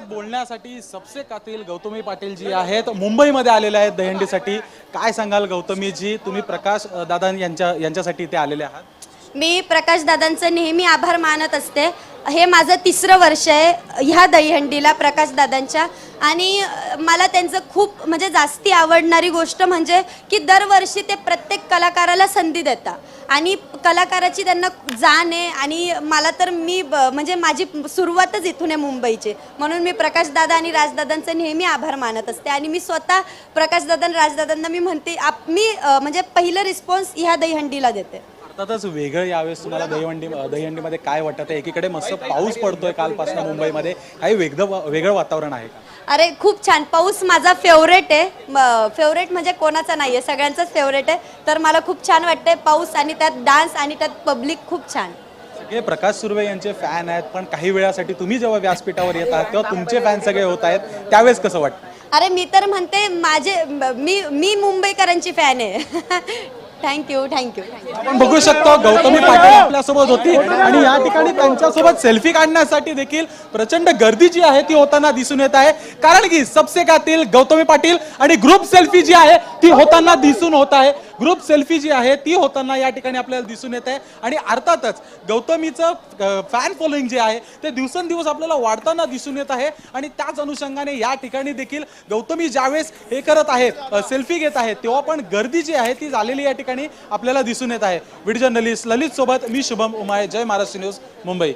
बोलण्यासाठी सबसे कातील गौतमी पाटील जी आहेत मुंबईमध्ये आलेले आहेत दहीहंडीसाठी। काय सांगाल गौतमी जी, तुम्ही प्रकाश दादा यांच्यासाठी इथे आलेले आहात? मी प्रकाश दादांचं नेहमी आभार मानत असते। हे माझं तिसरं वर्ष आहे ह्या दहीहंडीला प्रकाश दादांच्या, आणि मला त्यांचं खूप म्हणजे जास्ती आवडणारी गोष्ट म्हणजे की दरवर्षी ते प्रत्येक कलाकाराला संधी देतात आणि कलाकाराची त्यांना जाण आहे। आणि मला तर म्हणजे माझी सुरुवातच इथून आहे मुंबईची, म्हणून मी प्रकाश दादा आणि राजदादांचे नेहमी आभार मानत असते। आणि मी स्वतः प्रकाश दादा आणि राजदादांना मी म्हणते मी म्हणजे पहिलं रिस्पॉन्स ह्या दहीहंडीला देते। अर्थातच वेगळं यावेळेस तुम्हाला दहीहंडीमध्ये काय वाटतं? एकीकडे मस्त पाऊस पडतोय कालपासून मुंबईमध्ये, काही वेगळं वातावरण आहे का? अरे खूप छान, पाऊस माझा फेवरेट आहे। फेवरेट म्हणजे कोणाचा नाही आहे, सगळ्यांचाच फेवरेट आहे। तर मला खूप छान वाटते पाऊस आणि त्यात डान्स आणि त्यात पब्लिक खूप छान। सगळे प्रकाश सुर्वे यांचे फॅन आहेत, पण काही वेळासाठी तुम्ही जेव्हा व्यासपीठावर येतात तेव्हा तुमचे फॅन सगळे होत आहेत, त्यावेळेस कसं वाटतं? अरे मी तर म्हणते मी मुंबईकरांची फॅन आहे। थँक्यू। आपण बघू शकतो गौतमी पाटील आपल्यासोबत होती आणि या ठिकाणी त्यांच्यासोबत सेल्फी काढण्यासाठी देखील प्रचंड गर्दी जी आहे ती होताना दिसून येत आहे, कारण की सबसे कातील गौतमी पाटील आणि ग्रुप सेल्फी जी आहे ती होताना दिसून होत आहे। ग्रुप सेल्फी जी आहे ती होताना या ठिकाणी आपल्याला दिसून येत आहे आणि अर्थातच गौतमीचं फॅन फॉलोइंग जे आहे ते दिवसेंदिवस आपल्याला वाढताना दिसून येत आहे। आणि त्याच अनुषंगाने या ठिकाणी देखील गौतमी ज्यावेळेस हे करत आहेत, सेल्फी घेत आहेत, तेव्हा पण गर्दी जी आहे ती झालेली या ठिकाणी आपल्याला दिसून येत आहे। व्हिडिओ जर्नलिस्ट ललित सोबत मी शुभम उमाय, जय महाराष्ट्र न्यूज, मुंबई।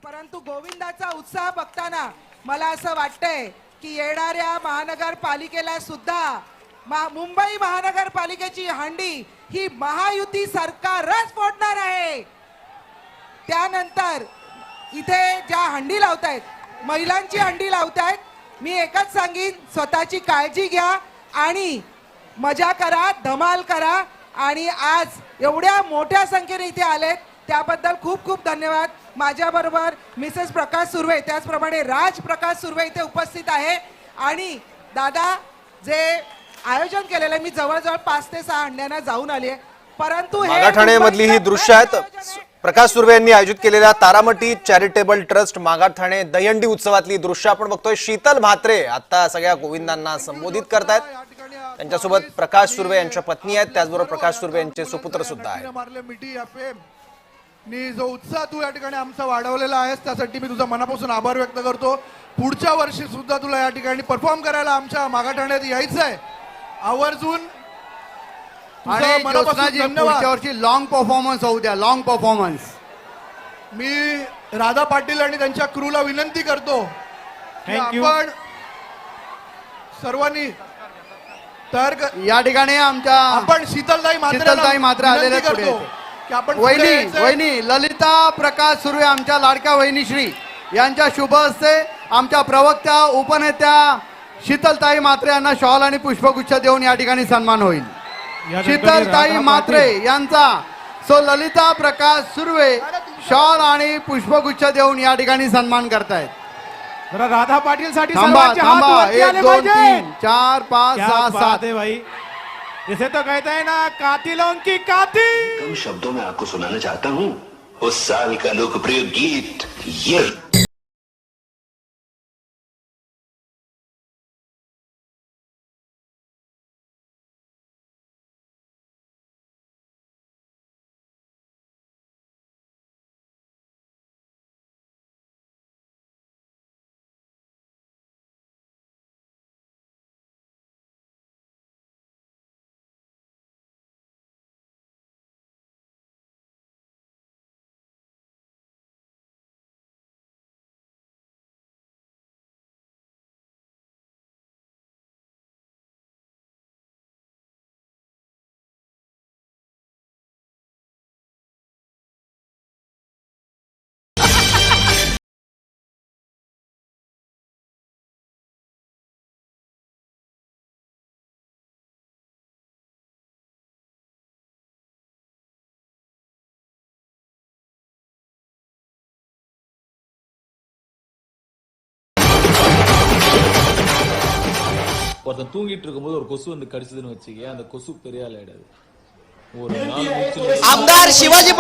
परंतु गोविंदाचा उत्साह बघताना मला असं वाटतंय की येणाऱ्या महानगरपालिकेला सुद्धा मुंबई महानगरपालिकेची हंडी ही महायुती सरकारच फोडणार आहे। त्यानंतर इथे ज्या हंडी लावतायत, महिलांची हंडी लावतायत, मी एकच सांगीन, स्वतःची काळजी घ्या आणि मजा करा, धमाल करा। आणि आज एवढ्या मोठ्या संख्येने इथे आलेत त्याबद्दल खूप खूप धन्यवाद। माझ्याबरोबर मिसेस प्रकाश सुर्वे, त्याचप्रमाणे राज प्रकाश सुर्वे इथे उपस्थित आहे। आणि दादा जे आयोजन केलेलं आहे, मी जवळजवळ 5 ते 6 हंड्यांना जाऊन आली आहे, परंतु मागाठाणे मधली ही दृश्य आहेत प्रकाश सुर्वे यांनी आयोजित केलेल्या तारामती चॅरिटेबल ट्रस्ट मागाठाणे दहीहंडी उत्सवातली दृश्य आपण बघतोय। शीतल म्हात्रे आता सगळ्या गोविंदांना संबोधित करतायत, त्यांच्यासोबत प्रकाश सुर्वे यांच्या पत्नी आहेत, त्याचबरोबर प्रकाश सुर्वे यांचे सुपुत्र सुद्धा आहेत। जो उत्साह तू या ठिकाणी आमचा वाढवलेला आहेस त्यासाठी मी तुझा मनापासून आभार व्यक्त करतो। पुढच्या वर्षी सुद्धा तुला या ठिकाणी परफॉर्म करायला आमच्या मागाठाण्यात यायचं आहे आवर्जून। आणि पुढच्या वर्षी लॉंग परफॉर्मन्स होऊ द्या, लॉंग परफॉर्मन्स। मी राधा पाटील आणि त्यांच्या क्रूला विनंती करतो की आपण सर्वांनी या ठिकाणी आमच्या आपण शीतलताई मात्रे आलेले करतो की आपण वहिनी ललिता प्रकाश सुर्वे आमच्या लाडक्या वहिनीश्री यांच्या शुभ हस्ते आमच्या प्रवक्त्या उपनेत्या शीतलताई मात्रे यांना शॉल आणि पुष्पगुच्छ देऊन या ठिकाणी सन्मान होईल। शीतलताई मात्रे यांचा ललिता प्रकाश सुर्वे शॉल आणि पुष्पगुच्छ देऊन या ठिकाणी सन्मान करतायत। राधा पाटील साठी थांबा 1 2 3 4 5 6 7 भाई, जैसे तो कहते हैं ना, कातिलों की कातिल। कम शब्दों में आपको सुनाना चाहता हूँ उस साल का लोकप्रिय गीत ये। ஒருத்தன் தூங்கிட்டு இருக்கும்போது ஒரு கொசு வந்து கடிச்சதுன்னு வச்சுக்க, அந்த கொசு பெரிய ஆள் ஆயிடாது। ஒரு நாள் आमदार शिवाजी